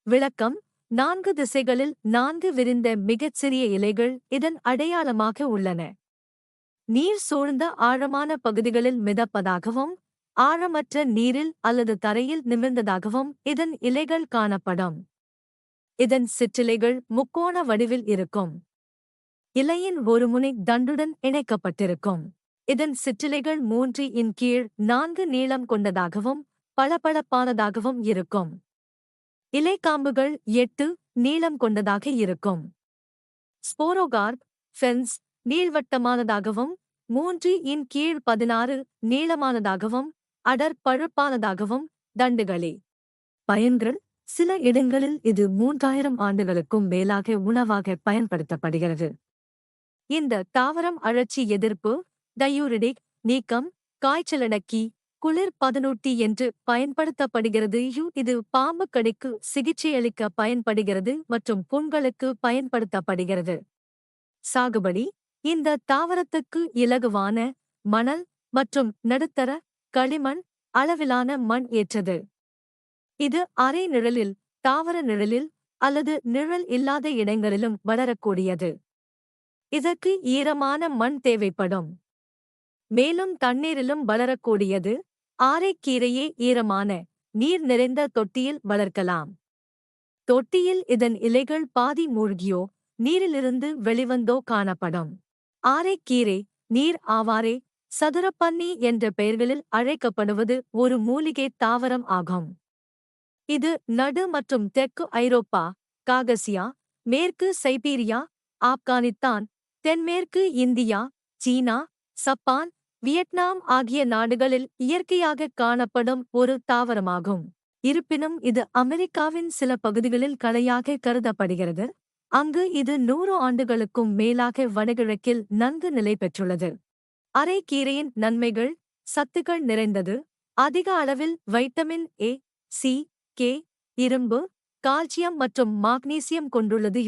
விளக்கம்: 4 திசைகளில் 4 விரிந்த மிகச்சிறிய இலைகள் இதன் அடையாளமாக உள்ளன. நீர் சூழ்ந்த ஆழமான பகுதிகளில் மிதப்பதாகவும், ஆழமற்ற நீரில் அல்லது தரையில் நிமிர்ந்ததாகவும் இதன் இலைகள் காணப்படும். இதன் சிற்றிலைகள் முக்கோண வடிவில் இருக்கும். இலையின் ஒரு முனை தண்டுடன் இணைக்கப்பட்டிருக்கும். இதன் சிற்றிலைகள் 3 இன் கீழ் 4 நீளம் கொண்டதாகவும் பளபளப்பானதாகவும் இருக்கும். இலைக்காம்புகள் 8 நீளம் கொண்டதாக இருக்கும். ஸ்போரோகார்ப், ஃபென்ஸ், நீள்வட்டமானதாகவும் 3 இன் கீழ் 16 நீளமானதாகவும் அடர் பழுப்பானதாகவும் தண்டுகளே. பயன்கள்: சில இடங்களில் இது 3000 ஆண்டுகளுக்கும் மேலாக உணவாக பயன்படுத்தப்படுகிறது. இந்த தாவரம் அழற்சி எதிர்ப்பு, டயூரிடிக் நீக்கம், காய்ச்சலடக்கி, குளிர் பதனூட்டி என்று பயன்படுத்தப்படுகிறது. இது பாம்பு கடிக்கு சிகிச்சையளிக்க பயன்படுகிறது மற்றும் புண்களுக்கு பயன்படுத்தப்படுகிறது. சாகுபடி: இந்த தாவரத்துக்கு இலகுவான, மணல் மற்றும் நடுத்தர, களிமண் அளவிலான மண் ஏற்றது. இது அரை நிழலில், தாவர நிழலில் அல்லது நிழல் இல்லாத இடங்களிலும் வளரக்கூடியது. இதற்கு ஈரமான மண் தேவைப்படும். மேலும் தண்ணீரிலும் வளரக்கூடியது. ஆரைக்கீரையை ஈரமான, நீர் நிறைந்த தொட்டியில் வளர்க்கலாம். தொட்டியில் இதன் இலைகள் பாதி மூழ்கியோ நீரிலிருந்து வெளிவந்தோ காணப்படும். ஆரைக்கீரை, நீர் ஆவாரே, சதுரப்பன்னி என்ற பெயர்களில் அழைக்கப்படுவது ஒரு மூலிகை தாவரம் ஆகும். இது நடு மற்றும் தெற்கு ஐரோப்பா, காகசியா, மேற்கு சைபீரியா, ஆப்கானித்தான், தென்மேற்கு இந்தியா, சீனா, சப்பான், வியட்நாம் ஆகிய நாடுகளில் இயற்கையாக காணப்படும் ஒரு தாவரமாகும். இருப்பினும் இது அமெரிக்காவின் சில பகுதிகளில் களையாக கருதப்படுகிறது, அங்கு இது 100 ஆண்டுகளுக்கும் மேலாக வடகிழக்கில் நன்கு நிலை பெற்றுள்ளது. அரைக்கீரையின் நன்மைகள்: சத்துக்கள் நிறைந்தது, அதிக அளவில் வைட்டமின் ஏ, சி, கே, இரும்பு, கால்சியம் மற்றும் மாக்னீசியம் கொண்டுள்ளது.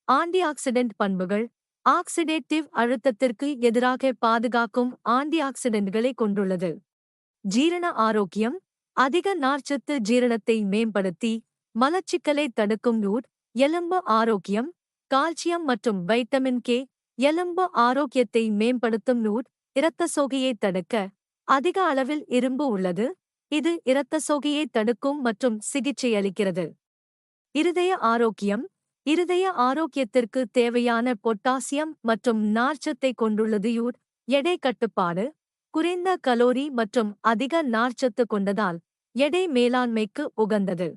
ஆன்டிஆக்சிடென்ட் பண்புகள்: ஆக்சிடேட்டிவ் அழுத்தத்திற்கு எதிராக பாதுகாக்கும் ஆன்டிஆக்சிடென்ட்களை கொண்டுள்ளது. ஜீரண ஆரோக்கியம்: அதிக நார்ச்சத்து ஜீரணத்தை மேம்படுத்தி மலச்சிக்கலை தடுக்கும். எலும்பு ஆரோக்கியம்: கால்சியம் மற்றும் வைட்டமின் கே எலும்பு ஆரோக்கியத்தை மேம்படுத்தும். இரத்தசோகையை தடுக்க அதிக அளவில் இரும்பு உள்ளது, இது இரத்தசோகையை தடுக்கும் மற்றும் சிகிச்சையளிக்கிறது. இருதய ஆரோக்கியம்: இருதய ஆரோக்கியத்திற்கு தேவையான பொட்டாசியம் மற்றும் நார்ச்சத்தை கொண்டுள்ளது. எடை கட்டுப்பாடு: குறைந்த கலோரி மற்றும் அதிக நார்ச்சத்து கொண்டதால் எடை மேலாண்மைக்கு உகந்தது.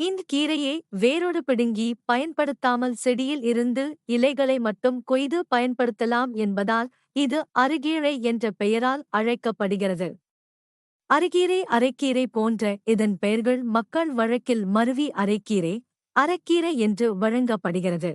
இந்த கீரையை வேரோடு பிடுங்கி பயன்படுத்தாமல் செடியில் இருந்து இலைகளை மட்டும் கொய்து பயன்படுத்தலாம் என்பதால் இது அருகீழை என்ற பெயரால் அழைக்கப்படுகிறது. அருகீரை, அரைக்கீரை போன்ற இதன் பெயர்கள் மக்கள் வழக்கில் மருவி அரைக்கீரை, அரக்கீரை என்று வழங்கப்படுகிறது.